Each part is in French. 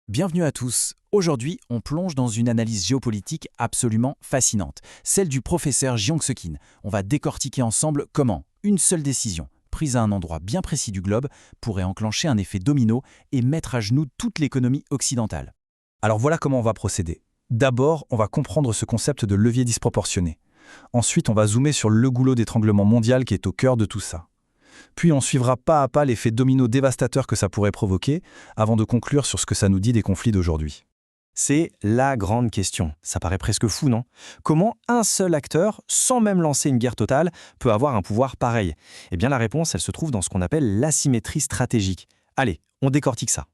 Bienvenue à tous. Aujourd'hui, on plonge dans une analyse géopolitique absolument fascinante, celle du professeur Jeong Suk-in. On va décortiquer ensemble comment une seule décision, prise à un endroit bien précis du globe, pourrait enclencher un effet domino et mettre à genoux toute l'économie occidentale. Alors voilà comment on va procéder. D'abord, on va comprendre ce concept de levier disproportionné. Ensuite, on va zoomer sur le goulot d'étranglement mondial qui est au cœur de tout ça. Puis on suivra pas à pas l'effet domino dévastateur que ça pourrait provoquer, avant de conclure sur ce que ça nous dit des conflits d'aujourd'hui. C'est la grande question. Ça paraît presque fou, non? Comment un seul acteur, sans même lancer une guerre totale, peut avoir un pouvoir pareil? Eh bien la réponse, elle se trouve dans ce qu'on appelle l'asymétrie stratégique. Allez, on décortique ça.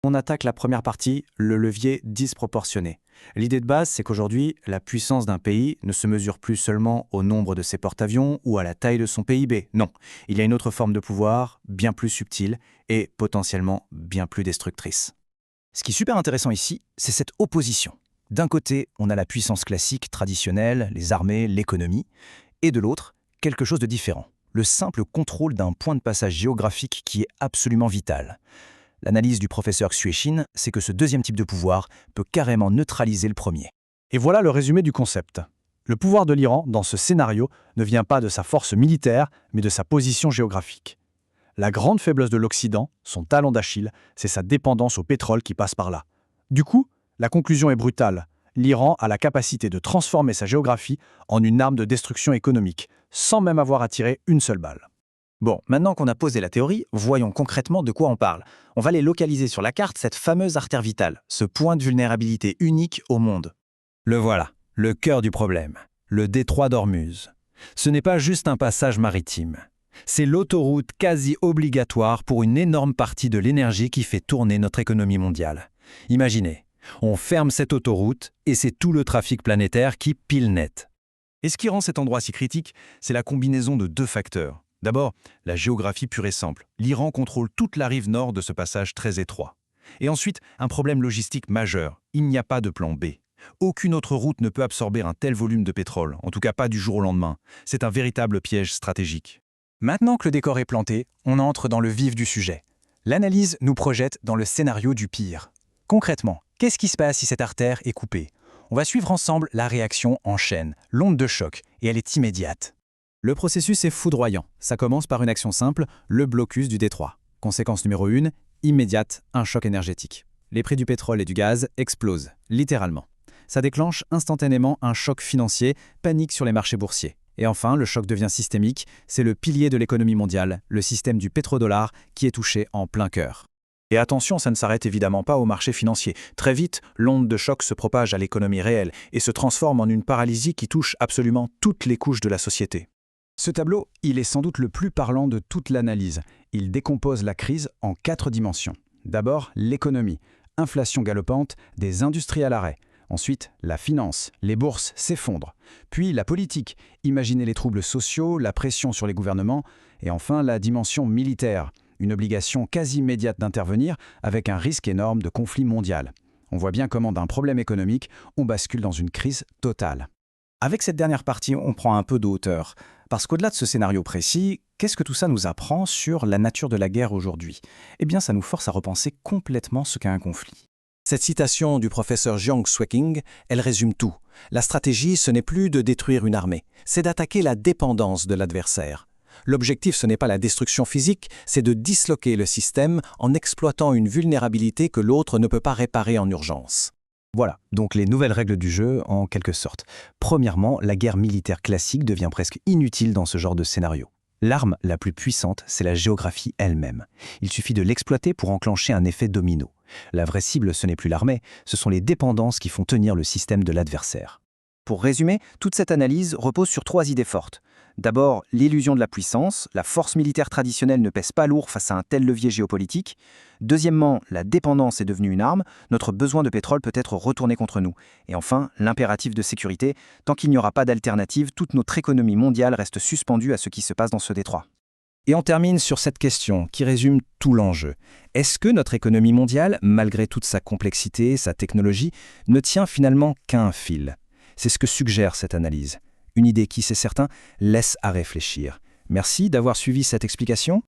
On attaque la première partie, le levier disproportionné. L'idée de base, c'est qu'aujourd'hui, la puissance d'un pays ne se mesure plus seulement au nombre de ses porte-avions ou à la taille de son PIB. Non, il y a une autre forme de pouvoir, bien plus subtile et potentiellement bien plus destructrice. Ce qui est super intéressant ici, c'est cette opposition. D'un côté, on a la puissance classique, traditionnelle, les armées, l'économie, et de l'autre, quelque chose de différent. Le simple contrôle d'un point de passage géographique qui est absolument vital. L'analyse du professeur Xuechin, c'est que ce deuxième type de pouvoir peut carrément neutraliser le premier. Et voilà le résumé du concept. Le pouvoir de l'Iran, dans ce scénario, ne vient pas de sa force militaire, mais de sa position géographique. La grande faiblesse de l'Occident, son talon d'Achille, c'est sa dépendance au pétrole qui passe par là. Du coup, la conclusion est brutale. L'Iran a la capacité de transformer sa géographie en une arme de destruction économique, sans même avoir à tirer une seule balle. Bon, maintenant qu'on a posé la théorie, voyons concrètement de quoi on parle. On va aller localiser sur la carte cette fameuse artère vitale, ce point de vulnérabilité unique au monde. Le voilà, le cœur du problème, le détroit d'Ormuz. Ce n'est pas juste un passage maritime. C'est l'autoroute quasi obligatoire pour une énorme partie de l'énergie qui fait tourner notre économie mondiale. Imaginez, on ferme cette autoroute et c'est tout le trafic planétaire qui pile net. Et ce qui rend cet endroit si critique, c'est la combinaison de deux facteurs. D'abord, la géographie pure et simple. L'Iran contrôle toute la rive nord de ce passage très étroit. Et ensuite, un problème logistique majeur. Il n'y a pas de plan B. Aucune autre route ne peut absorber un tel volume de pétrole, en tout cas pas du jour au lendemain. C'est un véritable piège stratégique. Maintenant que le décor est planté, on entre dans le vif du sujet. L'analyse nous projette dans le scénario du pire. Concrètement, qu'est-ce qui se passe si cette artère est coupée? On va suivre ensemble la réaction en chaîne, l'onde de choc, et elle est immédiate. Le processus est foudroyant. Ça commence par une action simple, le blocus du détroit. Conséquence numéro 1, immédiate, un choc énergétique. Les prix du pétrole et du gaz explosent, littéralement. Ça déclenche instantanément un choc financier, panique sur les marchés boursiers. Et enfin, le choc devient systémique, c'est le pilier de l'économie mondiale, le système du pétrodollar, qui est touché en plein cœur. Et attention, ça ne s'arrête évidemment pas au marché financier. Très vite, l'onde de choc se propage à l'économie réelle et se transforme en une paralysie qui touche absolument toutes les couches de la société. Ce tableau, il est sans doute le plus parlant de toute l'analyse. Il décompose la crise en 4 dimensions. D'abord, l'économie. Inflation galopante, des industries à l'arrêt. Ensuite, la finance. Les bourses s'effondrent. Puis la politique. Imaginez les troubles sociaux, la pression sur les gouvernements. Et enfin, la dimension militaire. Une obligation quasi immédiate d'intervenir avec un risque énorme de conflit mondial. On voit bien comment d'un problème économique, on bascule dans une crise totale. Avec cette dernière partie, on prend un peu de hauteur. Parce qu'au-delà de ce scénario précis, qu'est-ce que tout ça nous apprend sur la nature de la guerre aujourd'hui? Eh bien, ça nous force à repenser complètement ce qu'est un conflit. Cette citation du professeur Jeong Suk-in, elle résume tout. La stratégie, ce n'est plus de détruire une armée, c'est d'attaquer la dépendance de l'adversaire. L'objectif, ce n'est pas la destruction physique, c'est de disloquer le système en exploitant une vulnérabilité que l'autre ne peut pas réparer en urgence. Voilà, donc les nouvelles règles du jeu en quelque sorte. Premièrement, la guerre militaire classique devient presque inutile dans ce genre de scénario. L'arme la plus puissante, c'est la géographie elle-même. Il suffit de l'exploiter pour enclencher un effet domino. La vraie cible, ce n'est plus l'armée, ce sont les dépendances qui font tenir le système de l'adversaire. Pour résumer, toute cette analyse repose sur 3 idées fortes. D'abord, l'illusion de la puissance, la force militaire traditionnelle ne pèse pas lourd face à un tel levier géopolitique. Deuxièmement, la dépendance est devenue une arme, notre besoin de pétrole peut être retourné contre nous. Et enfin, l'impératif de sécurité, tant qu'il n'y aura pas d'alternative, toute notre économie mondiale reste suspendue à ce qui se passe dans ce détroit. Et on termine sur cette question qui résume tout l'enjeu. Est-ce que notre économie mondiale, malgré toute sa complexité, sa technologie, ne tient finalement qu'à un fil? C'est ce que suggère cette analyse. Une idée qui, c'est certain, laisse à réfléchir. Merci d'avoir suivi cette explication.